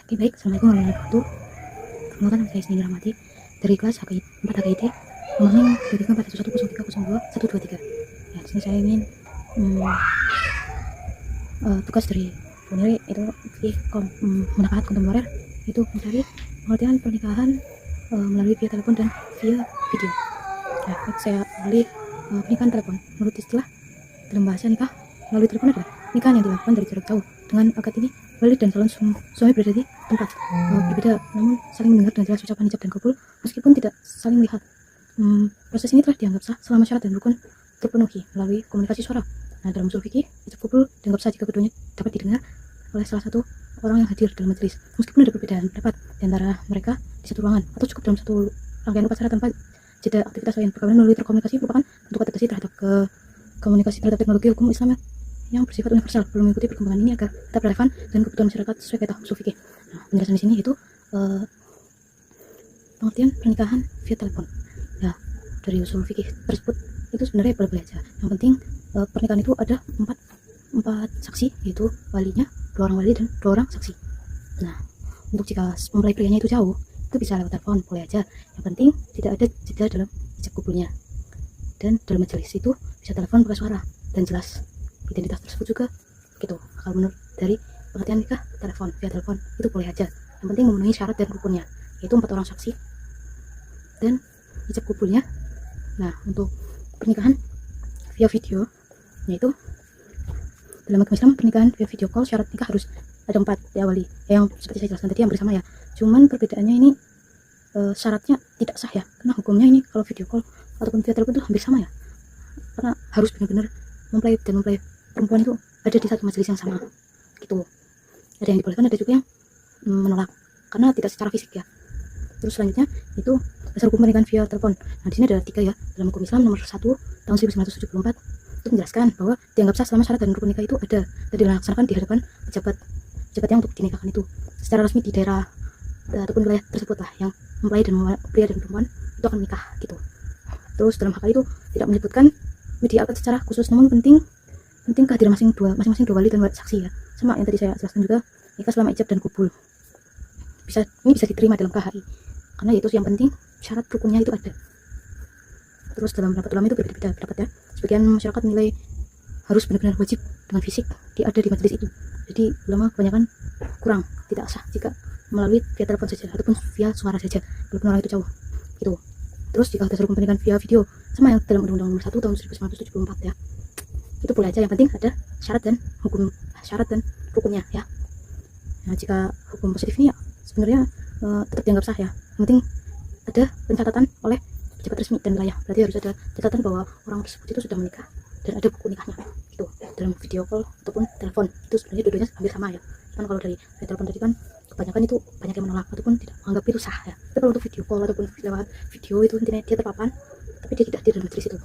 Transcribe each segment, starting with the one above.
Oke, baik. Assalamualaikum warahmatullahi wabarakatuh. Perkenalkan, nama saya Isni Rahmati dari kelas HKI 4 HKIT nomornya 23410302 ya. Di sini saya ingin tugas dari Buniri itu menangkap kontemporer itu mencari pengertian pernikahan melalui via telepon dan via video. Ya, saya melalui pernikahan telepon. Menurut istilah dalam bahasa nikah melalui telepon adalah nikahan yang dilakukan dari jarak jauh dengan akad ini valid dan calon suami berada di tempat berbeda, namun saling mendengar dengan jelas ucapan ijab dan kabul meskipun tidak saling melihat. Proses ini telah dianggap sah selama syarat dan rukun terpenuhi melalui komunikasi suara. Nah, dalam usul fikih, ijab kabul dianggap sah jika keduanya dapat didengar oleh salah satu orang yang hadir dalam majelis, meskipun ada perbedaan pendapat di antara mereka di satu ruangan atau cukup dalam satu rangkaian upacara tanpa jeda aktivitas lain. Perkawinan melalui terkomunikasi merupakan bentuk adaptasi terhadap komunikasi terhadap teknologi hukum Islam yang bersifat universal, belum mengikuti perkembangan ini agar tetap relevan dan kebutuhan masyarakat sesuai kaidah usul fikih. Nah, penjelasan di sini itu pengertian pernikahan via telepon. Ya, dari usul fikih tersebut itu sebenarnya boleh-boleh aja. Yang penting pernikahan itu ada empat saksi, yaitu walinya, 2 orang wali dan 2 orang saksi. Nah, untuk jika mempelai prianya itu jauh, itu bisa lewat telepon, boleh aja. Yang penting tidak ada jeda dalam ijab kabulnya. Dan dalam majelis itu bisa telepon pakai suara dan jelas identitas tersebut juga gitu. Kalau menurut dari pengertian nikah telepon via telepon itu boleh aja, yang penting memenuhi syarat dan rukunnya, yaitu 4 orang saksi dan ijab kabulnya. Nah, untuk pernikahan via video, yaitu dalam agama Islam pernikahan via video call syarat nikah harus ada 4 ya wali, yang seperti saya jelaskan tadi hampir sama ya, cuman perbedaannya ini syaratnya tidak sah ya, karena hukumnya ini kalau video call ataupun via telepon itu hampir sama ya, karena harus benar-benar mempelai dan mempelai perempuan itu ada di satu majelis yang sama gitu. Ada yang dibolehkan, ada juga yang menolak karena tidak secara fisik ya. Terus selanjutnya itu dasar hukum pernikahan via telepon. Nah, di sini ada 3 ya, dalam hukum Islam nomor 1 tahun 1974 itu menjelaskan bahwa dianggap sah selama syarat dan rukun nikah itu ada dan dilaksanakan di hadapan pejabat yang untuk dinikahkan itu secara resmi di daerah ataupun wilayah tersebut lah, yang mempelai dan pria dan perempuan itu akan menikah gitu. Terus dalam hak itu tidak menyebutkan media akad secara khusus, namun penting kehadiran masing-masing dua wali dan saksi ya, sama yang tadi saya jelaskan juga, nikah selama ijab dan kabul ini bisa diterima dalam KHI karena itu yang penting syarat rukunnya itu ada. Terus dalam pendapat ulama itu berbeda-beda pendapat ya. Sebagian masyarakat menilai harus benar-benar wajib dengan fisik ada di majelis itu, jadi ulama kebanyakan kurang tidak sah jika melalui via telepon saja ataupun via suara saja walaupun orang itu jauh gitu. Terus jika dasar hukum pernikahan via video sama yang dalam Undang-Undang nomor 1 tahun 1974 ya, itu boleh aja, yang penting ada syarat dan rukunnya ya. Nah, jika hukum positif ini ya sebenarnya tetap dianggap sah ya, yang penting ada pencatatan oleh pejabat resmi dan wilayah, berarti harus ada catatan bahwa orang tersebut itu sudah menikah dan ada buku nikahnya gitu. Dalam video call ataupun telepon itu sebenarnya dua-duanya hampir sama ya, kan kalau dari telepon tadi kan kebanyakan itu banyak yang menolak ataupun tidak menganggap itu sah ya. Tapi kalau untuk video call ataupun lewat video itu intinya dia terpapan tapi dia tidak hadir dalam majelis itu.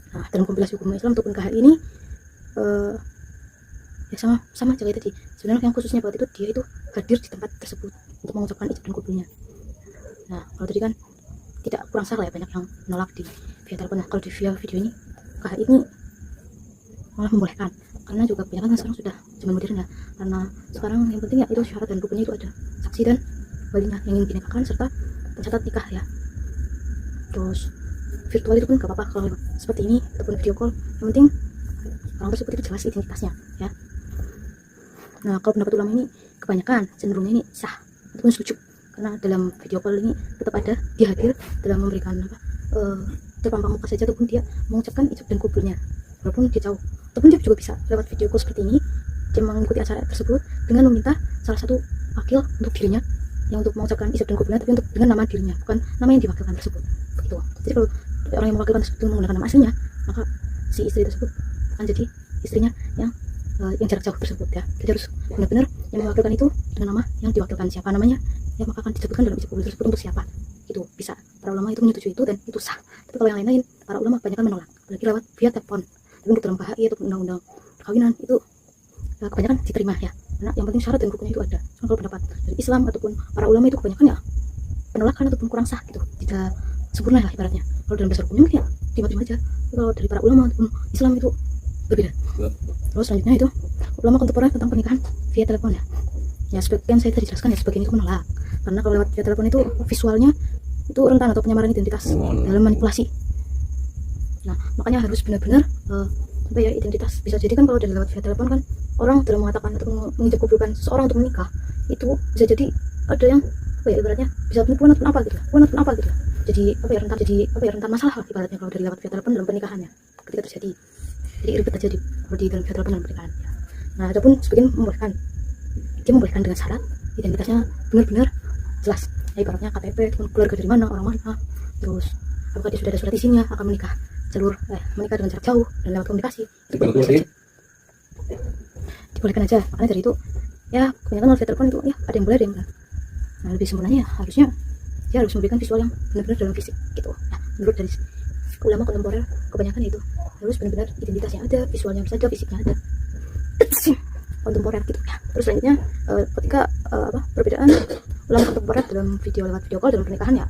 Nah, dalam kompilasi hukum Islam ataupun KHI ini ya sama aja kayak tadi. Sebenarnya yang khususnya buat itu dia itu hadir di tempat tersebut untuk mengucapkan ijab dan kabulnya. Nah, kalau tadi kan tidak kurang sah lah ya, banyak yang menolak di via telepon. Nah, kalau di via video ini KHI ini malah membolehkan, karena juga kebanyakan kan sekarang sudah zaman modern ya, karena sekarang yang penting ya itu syarat dan rukunnya itu ada saksi dan walinya yang ingin dinikahkan serta pencatat nikah ya. Terus virtual itu pun gak apa-apa kalau seperti ini ataupun video call, yang penting orang tersebut itu jelas identitasnya ya. Nah, kalau pendapat ulama ini kebanyakan cenderungnya ini sah ataupun setuju, karena dalam video call ini tetap ada dia hadir dalam memberikan terpampang muka saja ataupun dia mengucapkan ijab dan kabulnya walaupun dia jauh, ataupun dia juga bisa lewat video call seperti ini dia mengikuti acara tersebut dengan meminta salah satu wakil untuk dirinya yang untuk mengucapkan ijab dan kabulnya, tapi untuk dengan nama dirinya, bukan nama yang diwakilkan tersebut begitu. Jadi kalau orang yang mewakilkan tersebut menggunakan nama aslinya, maka si istri tersebut akan jadi istrinya yang jarak jauh tersebut ya. Jadi harus benar-benar yang mewakilkan itu dengan nama yang diwakilkan, siapa namanya yang maka akan disebutkan dalam ijab kabul tersebut untuk siapa itu bisa. Para ulama itu menyetujui itu dan itu sah. Tapi kalau yang lain-lain para ulama kebanyakan menolak, apalagi lewat via telepon. Tapi untuk dalam KHI atau undang-undang perkawinan itu kebanyakan diterima ya, karena yang penting syarat dan rukunnya itu ada. Cuma kalau pendapat dari Islam ataupun para ulama itu kebanyakan ya penolakan ataupun kurang sah gitu, tidak sempurna lah ibaratnya. Kalau dalam dasar hukumnya mungkin ya terima-terima aja. Tapi kalau dari para ulama ataupun Islam itu berbeda. Terus selanjutnya itu ulama kontemporer tentang pernikahan via telepon ya. Ya sebagian saya tadi jelaskan ya, sebagian itu menolak karena kalau lewat via telepon itu visualnya itu rentan atau penyamaran identitas dalam manipulasi. Nah makanya harus benar-benar apa ya, identitas. Bisa jadi kan kalau dari lewat via telepon kan orang dalam mengatakan atau mengijab kabulkan seseorang untuk menikah itu bisa jadi ada yang apa ya, ibaratnya bisa penipuan ataupun apa gitu ya. Jadi apa ya, rentan masalah lah ibaratnya kalau dari lewat via telepon dalam pernikahannya ketika terjadi. Jadi ribet aja kalau di dalam via telepon dalam pernikahan ya. Nah adapun sebagian membolehkan, dia membolehkan dengan syarat identitasnya benar-benar jelas ya, ibaratnya KTP, keluarga dari mana, orang mana, terus apakah dia sudah ada surat izinnya akan menikah menikah dengan jarak jauh dan lewat komunikasi, itu boleh saja, dibolehkan aja. Makanya dari itu ya kebanyakan via telepon itu ya ada yang boleh ada yang enggak. Nah lebih sempurnanya ya harusnya dia harus memberikan visual yang benar-benar dalam fisik gitu. Nah menurut dari ulama kontemporer kebanyakan itu harus benar-benar identitasnya ada, visualnya harus ada, fisiknya ada, kontemporer gitu ya. Terus selanjutnya ketika perbedaan ulama kontemporer dalam lewat video call dalam pernikahan ya,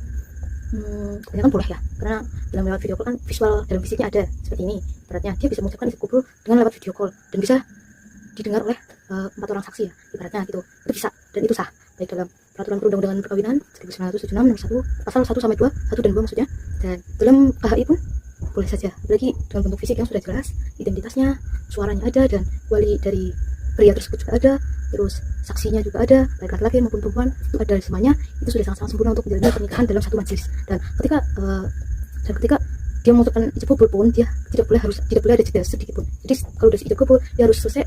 kebanyakan boleh ya, karena dalam lewat video call kan visual dalam fisiknya ada seperti ini. Beratnya dia bisa mengucapkan isi kubur dengan lewat video call dan bisa didengar oleh 4 orang saksi ya, ibaratnya gitu. Itu bisa dan itu sah baik dalam peraturan perundang-undangan perkawinan 1976 nomor 1 pasal 1 sampai 2, 1 dan 2 maksudnya, dan dalam KHI pun boleh saja, apalagi dengan bentuk fisik yang sudah jelas, identitasnya, suaranya ada, dan wali dari pria tersebut juga ada, terus saksinya juga ada, baik laki-laki maupun perempuan itu ada semuanya. Itu sudah sangat-sangat sempurna untuk menjalani pernikahan dalam satu majelis. Dan ketika dia mengucapkan ijab kabul pun dia tidak boleh ada jeda sedikit pun. Jadi kalau udah ijab kabul dia harus selesai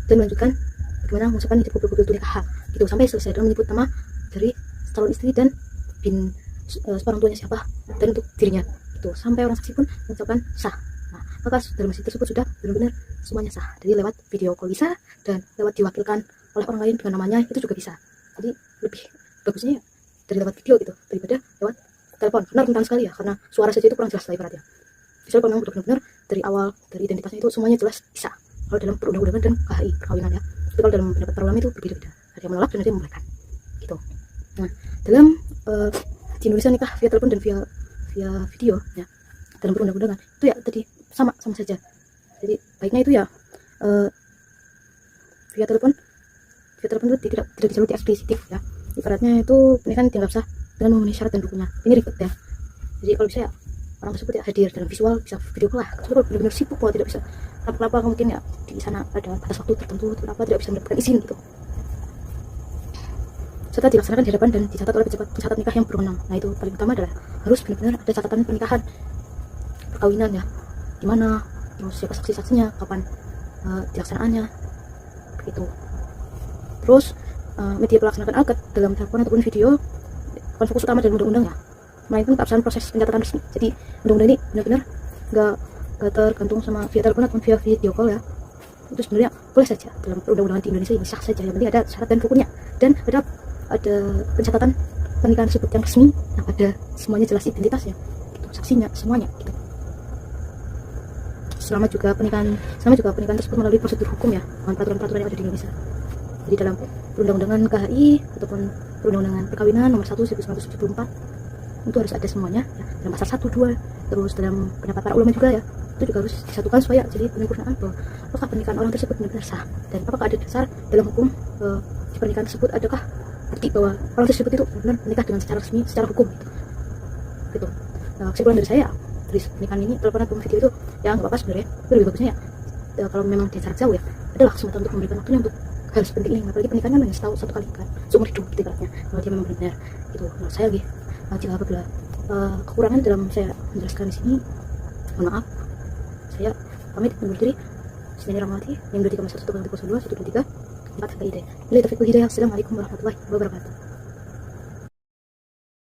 dan melanjutkan bagaimana mengucapkan ijab kabul nikah gitu sampai selesai dengan menyebut nama dari calon istri dan orang tuanya siapa dan untuk dirinya itu, sampai orang saksi pun mengucapkan sah. Nah, maka dalam masjid tersebut sudah benar-benar semuanya sah. Jadi lewat video call bisa, dan lewat diwakilkan oleh orang lain dengan namanya itu juga bisa. Jadi lebih bagusnya ya dari lewat video gitu daripada lewat telepon, karena rentan sekali ya, karena suara saja itu kurang jelas lah ibaratnya. Misalnya kalau memang benar-benar dari awal dari identitasnya itu semuanya jelas bisa kalau dalam perundang-undangan dan KHI perkawinan ya. Tapi kalau dalam pendapat para ulama itu berbeda-beda, ada yang menolak dan ada yang membolehkan gitu. Nah dalam di Indonesia nikah via telepon dan via video ya dalam perundang-undangan itu ya tadi sama saja. Jadi baiknya itu ya via telepon itu tidak jalur eksplisitif ya, ibaratnya itu pernikahan dianggap sah dengan memenuhi syarat dan rukunnya. Ini ribet ya, jadi kalau bisa ya orang tersebut ya hadir dalam visual, bisa video call lah. Kalau benar-benar sibuk kalau tidak bisa apa mungkin ya di sana ada batas waktu tertentu atau tidak bisa mendapatkan izin gitu, serta dilaksanakan di hadapan dan dicatat oleh pencatat nikah yang berwenang. Nah itu paling utama adalah harus benar-benar ada catatan pernikahan perkawinan ya, gimana, terus siapa saksi-saksinya, kapan dilaksanaannya begitu. Terus media pelaksanakan akad dalam telepon ataupun video bukan fokus utama dalam undang-undang ya, melainkan keabsahan proses pencatatan resmi. Jadi undang-undang ini benar-benar nggak tergantung sama via telepon ataupun via video call ya. Itu sebenarnya boleh saja dalam perundang-undangan di Indonesia ini, sah saja, yang penting ada syarat dan rukunnya dan ada pencatatan pernikahan tersebut yang resmi, yang ada semuanya jelas identitasnya gitu, saksinya semuanya gitu. Selama juga pernikahan tersebut melalui prosedur hukum ya, dengan peraturan-peraturan yang ada di Indonesia. Jadi dalam perundang-undangan KHI ataupun perundang-undangan perkawinan nomor 1 1974 itu harus ada semuanya ya, dalam pasal 1, 2. Terus dalam pendapat para ulama juga ya, itu juga harus disatukan supaya jadi penyempurnaan bahwa apakah pernikahan orang tersebut benar-benar sah, dan apakah ada dasar dalam hukum di pernikahan tersebut, adakah bukti bahwa orang tersebut itu benar menikah dengan secara resmi, secara hukum gitu. Nah, kesimpulan dari saya dari pernikahan ini, telepon atau video itu ya nggak apa-apa sebenarnya, itu lebih bagusnya ya kalau memang dia jarak jauh ya adalah kesempatan untuk memberikan waktunya untuk hal seperti ini, apalagi pernikahan kan hanya setahun satu kali kan, seumur hidup gitu ibaratnya, kalau dia memang benar gitu. Nah saya lagi jika apabila kekurangan dalam saya menjelaskan di sini, mohon maaf. Saya pamit undur diri. Bismillahirrahmanirrahim. Yang 231 123 4 HID. Bila taufiq wal hidayah. Assalamualaikum warahmatullahi wabarakatuh.